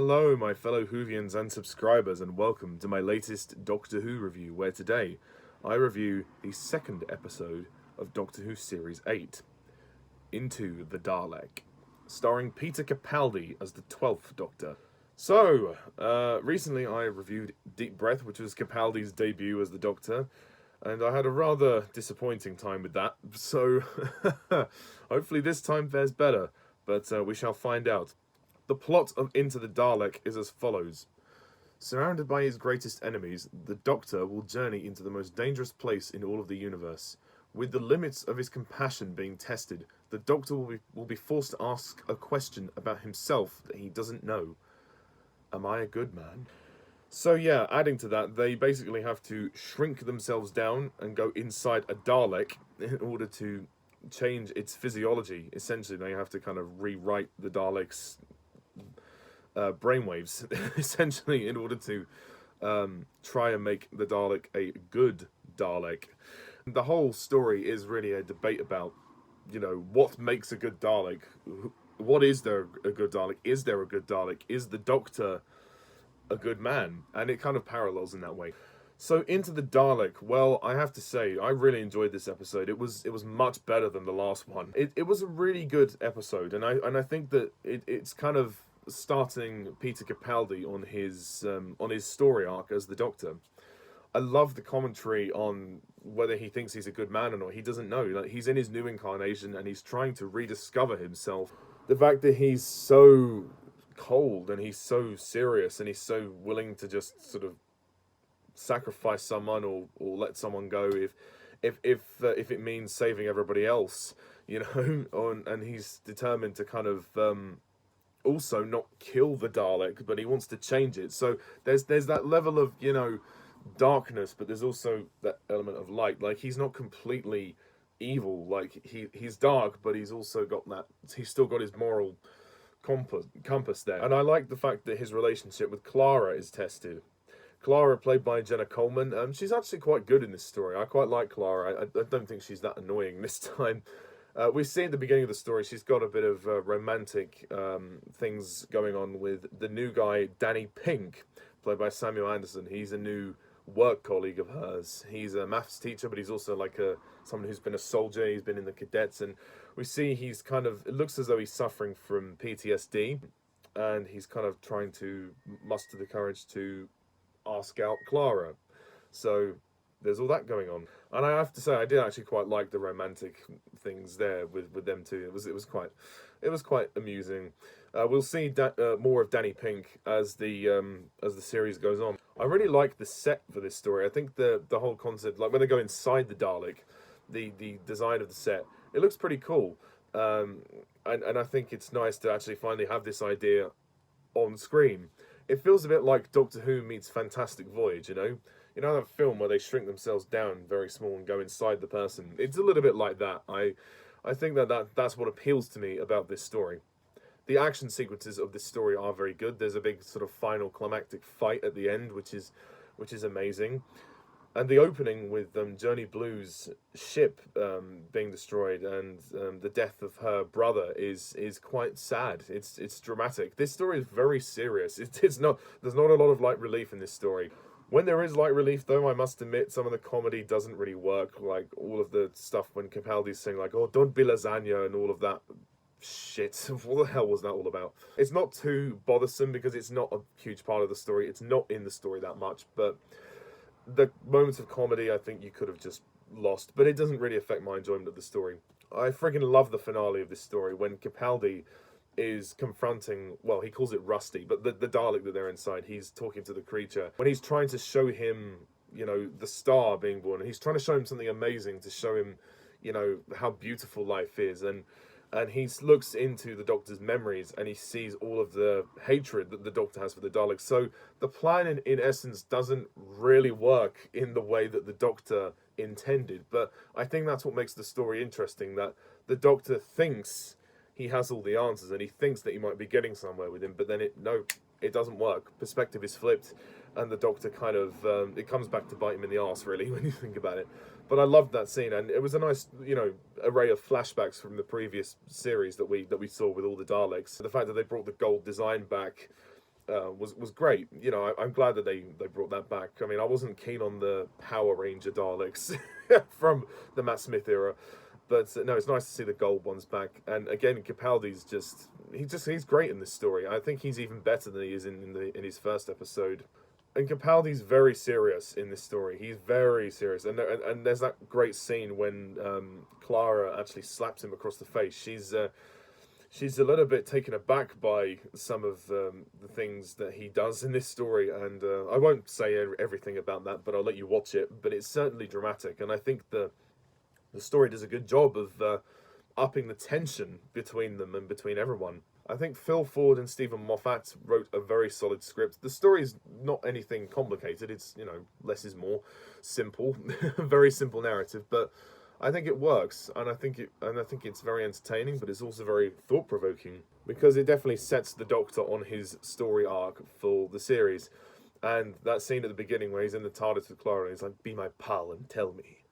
Hello, my fellow Whovians and subscribers, and welcome to my latest Doctor Who review, where today I review the second episode of Doctor Who Series 8, Into the Dalek, starring Peter Capaldi as the 12th Doctor. So, recently I reviewed Deep Breath, which was Capaldi's debut as the Doctor, and I had a rather disappointing time with that, so hopefully this time fares better, but we shall find out. The plot of Into the Dalek is as follows. Surrounded by his greatest enemies, the Doctor will journey into the most dangerous place in all of the universe. With the limits of his compassion being tested, the Doctor will be forced to ask a question about himself that he doesn't know. Am I a good man? So yeah, adding to that, they basically have to shrink themselves down and go inside a Dalek in order to change its physiology. Essentially, they have to kind of rewrite the Dalek's brainwaves, essentially, in order to try and make the Dalek a good Dalek. The whole story is really a debate about, what makes a good Dalek? What is there a good Dalek? Is there a good Dalek? Is the Doctor a good man? And it kind of parallels in that way. So Into the Dalek, well, I have to say, I really enjoyed this episode. It was much better than the last one. It was a really good episode, and I think that it's kind of starting Peter Capaldi on his story arc as the Doctor. I love the commentary on whether he thinks he's a good man or not. He doesn't know. Like, he's in his new incarnation and he's trying to rediscover himself. The fact that he's so cold and he's so serious and he's so willing to just sort of sacrifice someone or let someone go if it means saving everybody else, and he's determined to kind of also not kill the Dalek, but he wants to change it. So there's that level of darkness, but there's also that element of light. Like, he's not completely evil. Like, he's dark, but he's still got his moral compass there. And I like the fact that his relationship with Clara is tested. Clara, played by Jenna Coleman, she's actually quite good in this story. I quite like Clara. I don't think she's that annoying this time. We see at the beginning of the story she's got a bit of romantic things going on with the new guy, Danny Pink, played by Samuel Anderson. He's a new work colleague of hers. He's a maths teacher, but he's also like someone who's been a soldier. He's been in the cadets, and we see he's it looks as though he's suffering from PTSD, and he's kind of trying to muster the courage to ask out Clara. So there's all that going on, and I have to say I did actually quite like the romantic things there with them too. It was quite amusing. We'll see more of Danny Pink as the series goes on. I really like the set for this story. I think the whole concept, like when they go inside the Dalek, the design of the set, it looks pretty cool. And I think it's nice to actually finally have this idea on screen. It feels a bit like Doctor Who meets Fantastic Voyage, You know that film where they shrink themselves down very small and go inside the person? It's a little bit like that. I think that's what appeals to me about this story. The action sequences of this story are very good. There's a big sort of final climactic fight at the end, which is amazing. And the opening with Journey Blue's ship being destroyed and the death of her brother is quite sad. It's dramatic. This story is very serious. There's not a lot of light relief in this story. When there is light relief, though, I must admit some of the comedy doesn't really work. Like all of the stuff when Capaldi's saying like, "Oh, don't be lasagna" and all of that shit. What the hell was that all about? It's not too bothersome because it's not a huge part of the story. It's not in the story that much, but the moments of comedy I think you could have just lost, but it doesn't really affect my enjoyment of the story. I friggin' love the finale of this story when Capaldi is confronting, well, he calls it Rusty, but the Dalek that they're inside, he's talking to the creature. When he's trying to show him, the star being born, and he's trying to show him something amazing to show him, how beautiful life is, and he looks into the Doctor's memories and he sees all of the hatred that the Doctor has for the Daleks. So the plan, in essence, doesn't really work in the way that the Doctor intended. But I think that's what makes the story interesting, that the Doctor thinks he has all the answers and he thinks that he might be getting somewhere with him, but then it doesn't work. Perspective is flipped, and the Doctor kind of it comes back to bite him in the arse, really, when you think about it. But I loved that scene, and it was a nice, array of flashbacks from the previous series that we saw with all the Daleks. The fact that they brought the gold design back, was great. You know, I'm glad that they brought that back. I mean, I wasn't keen on the Power Ranger Daleks from the Matt Smith era, but no, it's nice to see the gold ones back. And again, Capaldi's he's great in this story. I think he's even better than he is in his first episode. And Capaldi's very serious in this story. He's very serious, and there's that great scene when Clara actually slaps him across the face. She's a little bit taken aback by some of the things that he does in this story, and I won't say everything about that, but I'll let you watch it. But it's certainly dramatic, and I think the story does a good job of upping the tension between them and between everyone. I think Phil Ford and Stephen Moffat wrote a very solid script. The story is not anything complicated. It's, you know, less is more, simple, very simple narrative, but I think it works, and I think it's very entertaining, but it's also very thought-provoking because it definitely sets the Doctor on his story arc for the series. And that scene at the beginning where he's in the TARDIS with Clara and he's like, "Be my pal and tell me,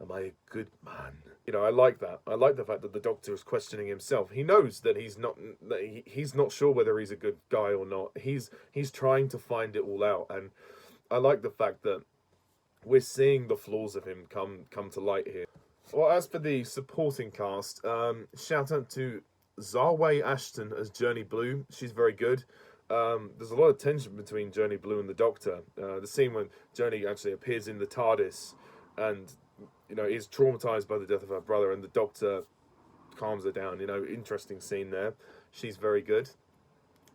am I a good man?" You know, I like that. I like the fact that the Doctor is questioning himself. He knows that he's not sure whether he's a good guy or not. He's trying to find it all out, and I like the fact that we're seeing the flaws of him come to light here. Well, as for the supporting cast, shout out to Zarway Ashton as Journey Blue. She's very good. There's a lot of tension between Journey Blue and the Doctor. The scene when Journey actually appears in the TARDIS and, you know, is traumatized by the death of her brother, and the Doctor calms her down. You know, interesting scene there. She's very good.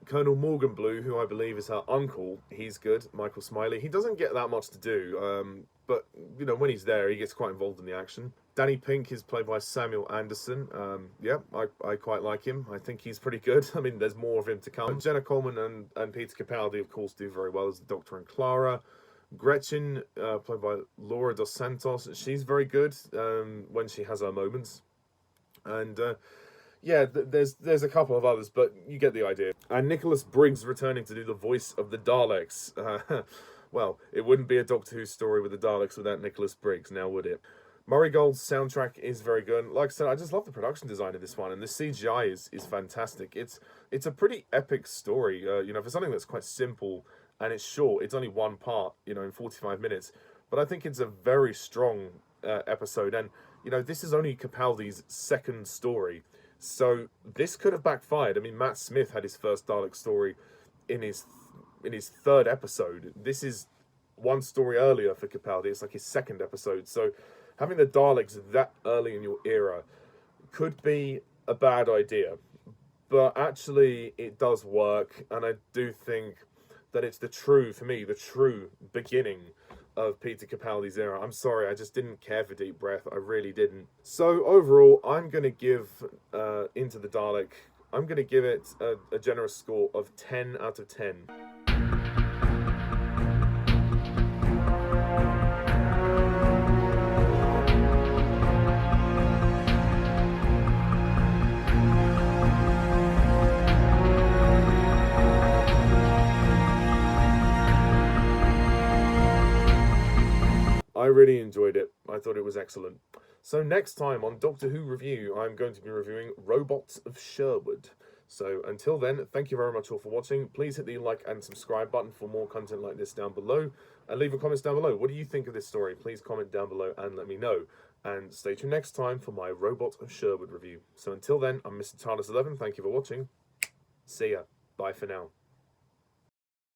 Colonel Morgan Blue, who I believe is her uncle, he's good. Michael Smiley. He doesn't get that much to do, but, you know, when he's there, he gets quite involved in the action. Danny Pink is played by Samuel Anderson. Yeah, I quite like him. I think he's pretty good. I mean, there's more of him to come. Jenna Coleman and Peter Capaldi, of course, do very well as the Doctor and Clara. Gretchen, played by Laura Dos Santos, she's very good when she has her moments. And yeah, there's a couple of others, but you get the idea. And Nicholas Briggs returning to do the voice of the Daleks. Well, it wouldn't be a Doctor Who story with the Daleks without Nicholas Briggs, now would it? Murray Gold's soundtrack is very good. Like I said, I just love the production design of this one, and the CGI is fantastic. It's a pretty epic story, you know, for something that's quite simple and it's short. It's only one part, you know, in 45 minutes. But I think it's a very strong episode, and, you know, this is only Capaldi's second story. So this could have backfired. I mean, Matt Smith had his first Dalek story in his third episode. This is one story earlier for Capaldi. It's like his second episode. So having the Daleks that early in your era could be a bad idea. But actually, it does work. And I do think that it's the true beginning of Peter Capaldi's era. I'm sorry, I just didn't care for Deep Breath. I really didn't. So overall, I'm going to give Into the Dalek, I'm going to give it a generous score of 10 out of 10. I really enjoyed it. I thought it was excellent. So next time on Doctor Who Review, I'm going to be reviewing Robots of Sherwood. So until then, thank you very much all for watching. Please hit the like and subscribe button for more content like this down below. And leave a comment down below. What do you think of this story? Please comment down below and let me know. And stay tuned next time for my Robot of Sherwood review. So until then, I'm Mr. TARDIS11. Thank you for watching. See ya. Bye for now.